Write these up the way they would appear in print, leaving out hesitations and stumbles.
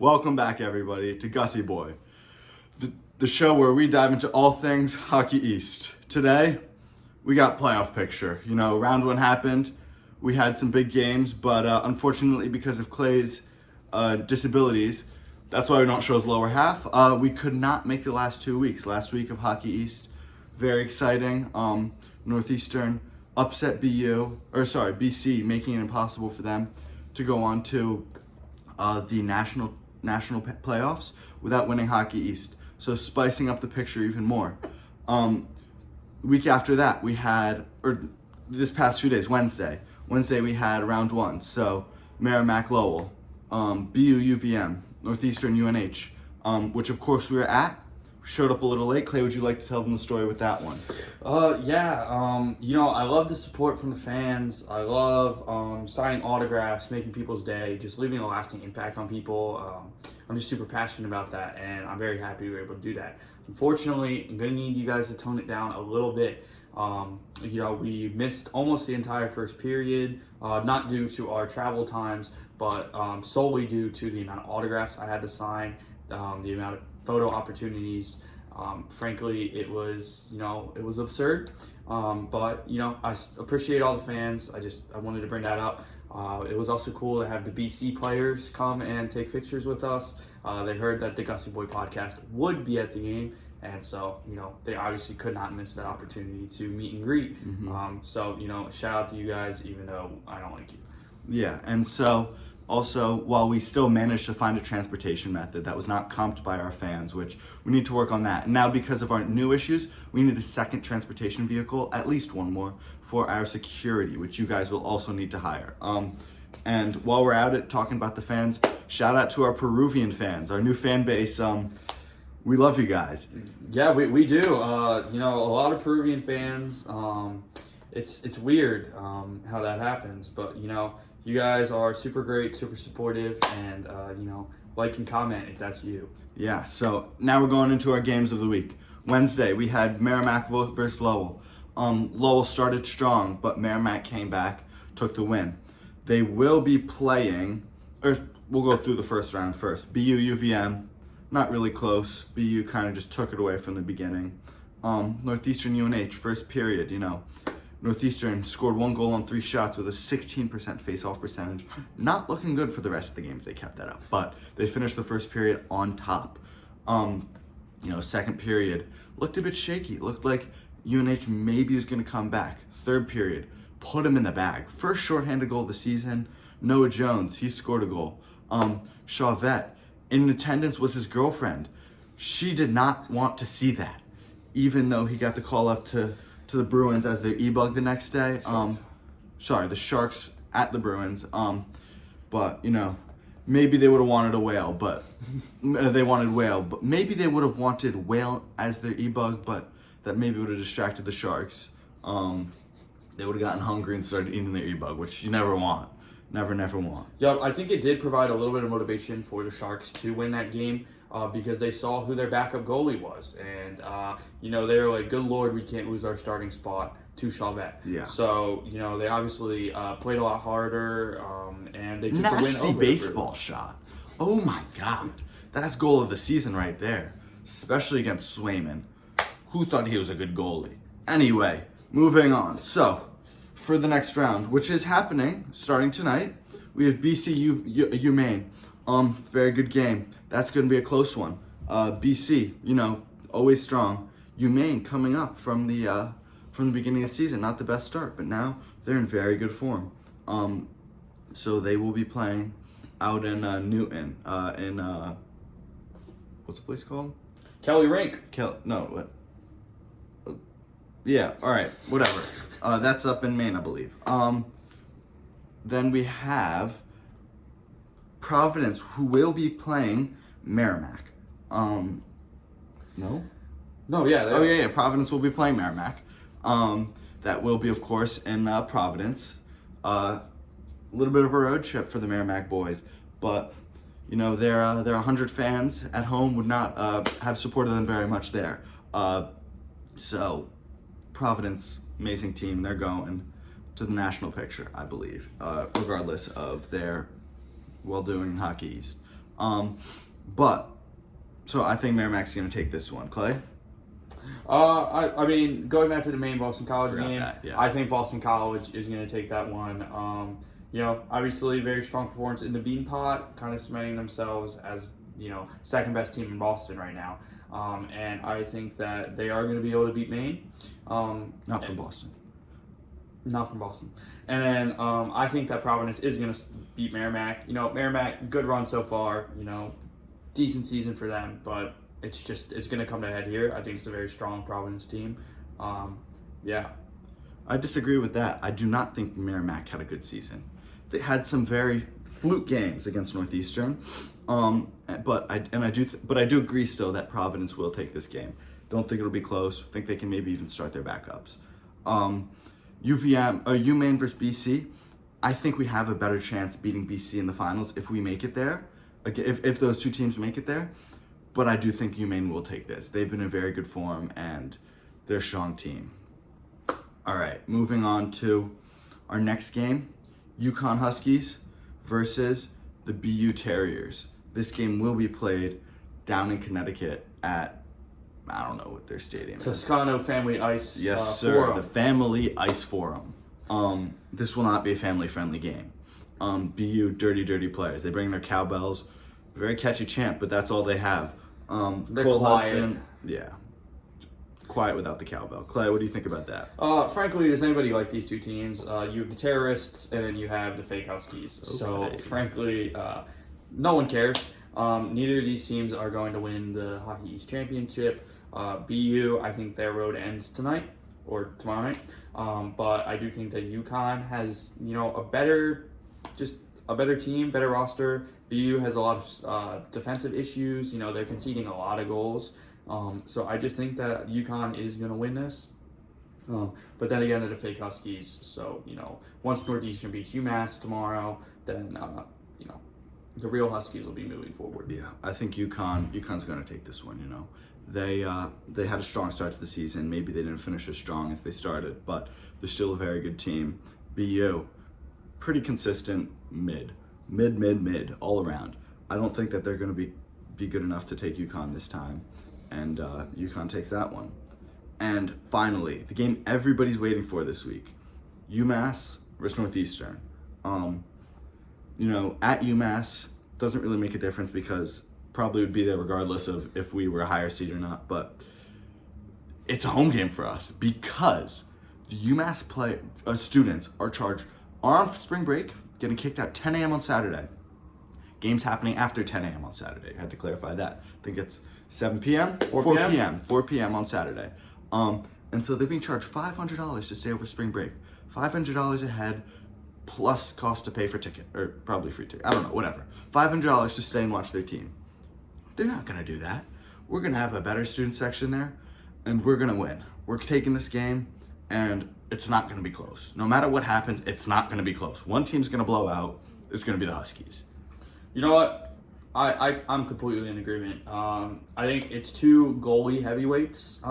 Welcome back, everybody, to GussyBoy, the show where we dive into all things Hockey East. Today, we got playoff picture. Round one happened. We had some big games, but unfortunately, because of Clay's disabilities, that's why we don't show his lower half. We could not make the last 2 weeks. Last week of Hockey East, very exciting. Northeastern upset BC, making it impossible for them to go on to the national playoffs without winning Hockey East. So spicing up the picture even more. Week after that, we had, this past few days, Wednesday we had round one. So Merrimack Lowell, BU UVM, Northeastern UNH, which of course we were at. Showed up a little late. Clay, would you like to tell them the story with that one? I love the support from the fans. I love signing autographs, making people's day, just leaving a lasting impact on people. I'm just super passionate about that, and I'm very happy we were able to do that. Unfortunately, I'm going to need you guys to tone it down a little bit. We missed almost the entire first period, not due to our travel times, but solely due to the amount of autographs I had to sign, the amount of photo opportunities. Frankly, it was absurd. But I appreciate all the fans. I wanted to bring that up. It was also cool to have the BC players come and take pictures with us. They heard that the GussyBoy podcast would be at the game, and so they obviously could not miss that opportunity to meet and greet. So shout out to you guys, even though I don't like you. Yeah, and so also, while we still managed to find a transportation method that was not comped by our fans, which we need to work on that. And now, because of our new issues, we need a second transportation vehicle, at least one more, for our security, which you guys will also need to hire. And while we're at it, talking about the fans, shout out to our Peruvian fans, our new fan base. We love you guys. Yeah, we do. A lot of Peruvian fans. It's weird how that happens, but you guys are super great, super supportive, and like and comment if that's you. Yeah, so now we're going into our games of the week. Wednesday, we had Merrimack versus Lowell. Lowell started strong, but Merrimack came back, took the win. They will be playing, or we'll go through the first round first. BU UVM, not really close. BU kind of just took it away from the beginning. Northeastern UNH, first period, Northeastern scored 1 goal on 3 shots with a 16% face-off percentage. Not looking good for the rest of the game if they kept that up, but they finished the first period on top. Second period looked a bit shaky. It looked like UNH maybe was going to come back. Third period, put him in the bag. First shorthanded goal of the season. Noah Jones, he scored a goal. Chauvet, in attendance was his girlfriend. She did not want to see that, even though he got the call up to the Bruins as their e-bug the next day. The Sharks at the Bruins. But maybe they would have wanted a whale, but they wanted whale. But maybe they would have wanted whale as their e-bug, but that maybe would have distracted the Sharks. They would have gotten hungry and started eating their e-bug, which you never want. Never want. Yeah, I think it did provide a little bit of motivation for the Sharks to win that game. Because they saw who their backup goalie was. And, they were like, good Lord, we can't lose our starting spot to Chauvet. Yeah. So, they obviously played a lot harder, and they took the win over. Nasty baseball shot. Oh, my God. That's goal of the season right there, especially against Swayman. Who thought he was a good goalie? Anyway, moving on. So, for the next round, which is happening starting tonight, we have BC UMaine. Very good game. That's going to be a close one. BC, always strong. UMaine coming up from the beginning of the season, not the best start, but now they're in very good form. So they will be playing out in Newton, what's the place called? Kelly Rink. Yeah, all right, whatever. That's up in Maine, I believe. Then we have Providence, who will be playing Merrimack. No, yeah. Providence will be playing Merrimack. That will be, of course, in Providence. A little bit of a road trip for the Merrimack boys, but their 100 fans at home would not have supported them very much there. So Providence, amazing team. They're going to the national picture, I believe, regardless of their well-doing in Hockey East. So I think Merrimack's going to take this one. Clay? I mean, going back to the main Boston College Forgot game, that, yeah. I think Boston College is going to take that one. Obviously, very strong performance in the Bean Pot, kind of cementing themselves as second best team in Boston right now. And I think that they are going to be able to beat Maine. Not from Boston. Not from Boston. And then I think that Providence is going to beat Merrimack. Merrimack, good run so far. Decent season for them, but it's going to come to a head here. I think it's a very strong Providence team. Yeah. I disagree with that. I do not think Merrimack had a good season. They had some very fluke games against Northeastern, but I do agree still that Providence will take this game. Don't think it'll be close. Think they can maybe even start their backups. UMaine versus BC. I think we have a better chance beating BC in the finals if we make it there. If those two teams make it there. But I do think UMaine will take this. They've been in very good form, and they're a strong team. All right, moving on to our next game, UConn Huskies versus the BU Terriers. This game will be played down in Connecticut at, I don't know what their stadium is. Toscano Family Ice Yes, sir, Forum. the Family Ice Forum. This will not be a family-friendly game. BU, dirty players. They bring their cowbells. Very catchy chant, but that's all they have. They're Cole quiet. Hudson, yeah. Quiet without the cowbell. Clay, what do you think about that? Frankly, does anybody like these two teams? You have the terrorists, and then you have the fake Huskies. Okay. So, frankly, no one cares. Neither of these teams are going to win the Hockey East Championship. BU, I think their road ends tonight or tomorrow night. But I do think that UConn has, a better team, better roster. BU has a lot of defensive issues. They're conceding a lot of goals. So I just think that UConn is going to win this. But then again, they're the fake Huskies. So, once Northeastern beats UMass tomorrow, then, the real Huskies will be moving forward. Yeah, I think UConn's going to take this one, They had a strong start to the season. Maybe they didn't finish as strong as they started, but they're still a very good team. BU, pretty consistent mid, all around. I don't think that they're going to be good enough to take UConn this time, and UConn takes that one. And finally, the game everybody's waiting for this week, UMass versus Northeastern. At UMass, doesn't really make a difference because probably would be there regardless of if we were a higher seed or not, but it's a home game for us because the UMass students are on spring break, getting kicked out 10 a.m. on Saturday. Games happening after 10 a.m. on Saturday. I had to clarify that. I think it's 7 p.m.? 4 p.m. 4 p.m. on Saturday. And so they're being charged $500 to stay over spring break. $500 a head plus cost to pay for ticket, or probably free ticket. I don't know, whatever. $500 to stay and watch their team. They're not going to do that. We're going to have a better student section there, and we're going to win. We're taking this game, and it's not going to be close. No matter what happens, it's not going to be close. One team's going to blow out. It's going to be the Huskies. You know what? I'm completely in agreement. I think it's two goalie heavyweights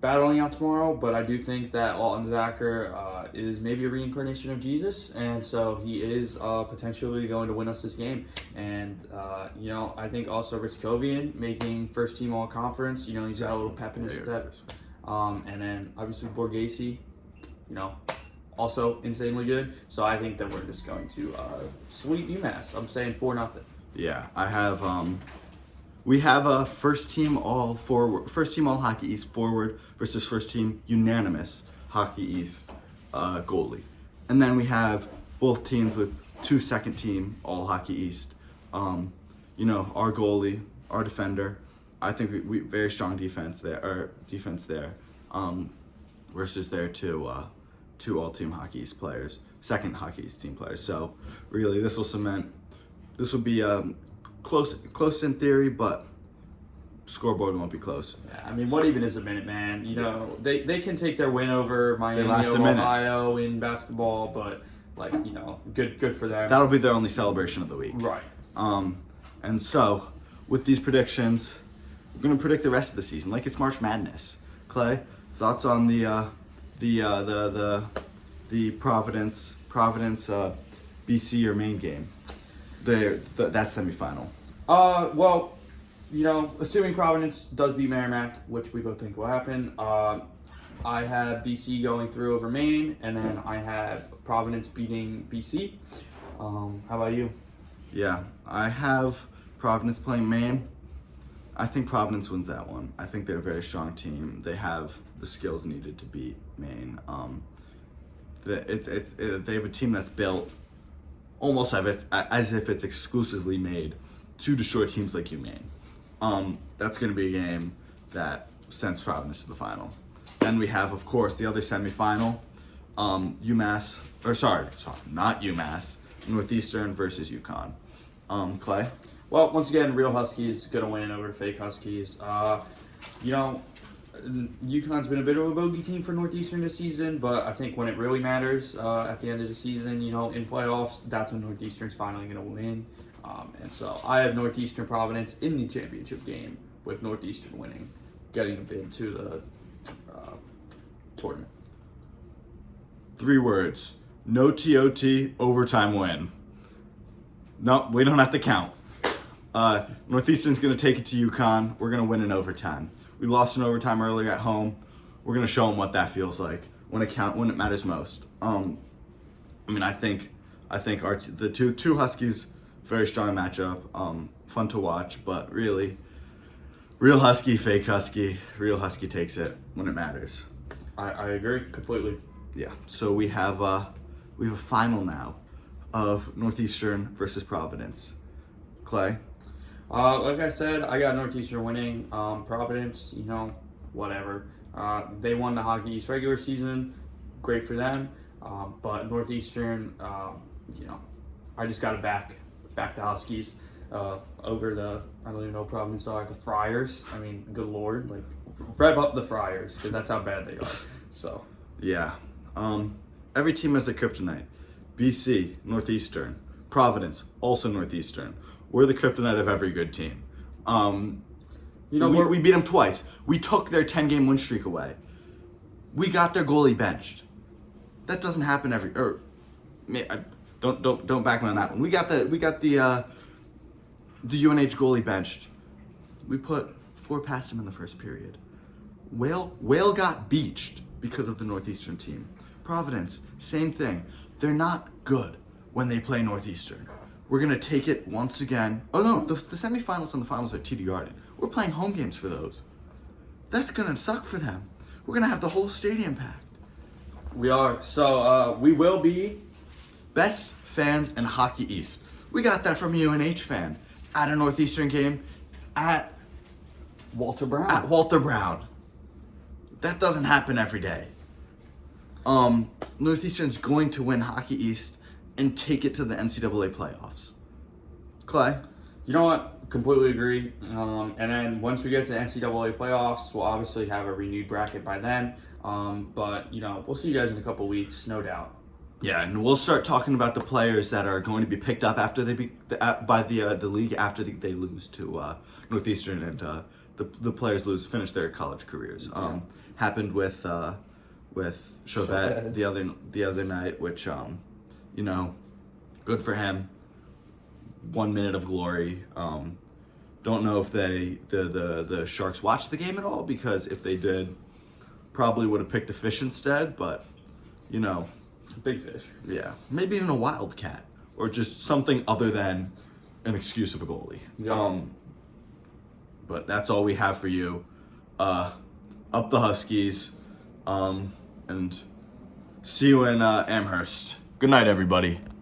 battling out tomorrow, but I do think that Alton Zacher is maybe a reincarnation of Jesus, and so he is potentially going to win us this game. And, I think also Rich Kovian making first team all conference, he's got a little pep in his step. And then obviously Borghese, also insanely good. So I think that we're just going to sweep UMass. I'm saying 4-0. Yeah, I have we have a first team all Hockey East forward versus first team unanimous Hockey East goalie. And then we have both teams with 2 second team all Hockey East. Our goalie, our defender. I think we very strong defense there versus their two all team Hockey East players, second Hockey East team players. So really this will be close in theory, but scoreboard won't be close. Yeah, I mean, what even is a minute, man? They can take their win over Miami last a of minute. Ohio in basketball, but good for them. That'll be their only celebration of the week. Right. And so with these predictions, we're gonna predict the rest of the season like it's March Madness. Clay, thoughts on the Providence BC or Maine game? that semifinal? Well, assuming Providence does beat Merrimack, which we both think will happen, I have BC going through over Maine, and then I have Providence beating BC. How about you? Yeah, I have Providence playing Maine. I think Providence wins that one. I think they're a very strong team. They have the skills needed to beat Maine. They have a team that's built almost as if it's exclusively made to destroy teams like UMaine. That's going to be a game that sends Providence to the final. Then we have, of course, the other semifinal, not UMass, Northeastern versus UConn. Clay? Well, once again, real Huskies going to win over the fake Huskies. UConn's been a bit of a bogey team for Northeastern this season, but I think when it really matters at the end of the season, in playoffs, that's when Northeastern's finally going to win. And so I have Northeastern Providence in the championship game, with Northeastern winning, getting a bid to the tournament. 3 words. No TOT, overtime win. No, we don't have to count. Northeastern's going to take it to UConn. We're going to win in overtime. We lost in overtime earlier at home. We're going to show them what that feels like when it matters most. I think the two Huskies, very strong matchup. Fun to watch, but really, real Husky, fake Husky. Real Husky takes it when it matters. I agree completely. Yeah. So we have a final now of Northeastern versus Providence. Clay? Like I said, I got Northeastern winning. Providence, whatever. They won the Hockey East regular season. Great for them. But Northeastern, I just got to back the Huskies over I don't even know what Providence are, the Friars. I mean, good Lord. Rev up the Friars, because that's how bad they are. So. Yeah. Every team has a kryptonite. BC, Northeastern. Providence, also Northeastern. We're the kryptonite of every good team. We beat them twice. We took their 10-game win streak away. We got their goalie benched. That doesn't happen don't back me on that one. We got the UNH goalie benched. We put 4 past him in the first period. Whale got beached because of the Northeastern team. Providence, same thing. They're not good when they play Northeastern. We're going to take it once again. Oh no, the semifinals and the finals are TD Garden. We're playing home games for those. That's going to suck for them. We're going to have the whole stadium packed. We are. So we will be best fans in Hockey East. We got that from a UNH fan at a Northeastern game at Walter Brown. At Walter Brown. That doesn't happen every day. Northeastern's going to win Hockey East and take it to the NCAA playoffs. Clay? You know what? Completely agree. And then once we get to the NCAA playoffs, we'll obviously have a renewed bracket by then. But we'll see you guys in a couple weeks, no doubt. Yeah, and we'll start talking about the players that are going to be picked up after by the league after they lose to Northeastern, and the players finish their college careers. Happened with Chauvette the other night, which good for him. 1 minute of glory. Don't know if the Sharks watched the game at all, because if they did, probably would have picked a fish instead. But big fish. Yeah, maybe even a wildcat, or just something other than an excuse of a goalie. Yeah. But that's all we have for you. Up the Huskies, and see you in Amherst. Good night, everybody.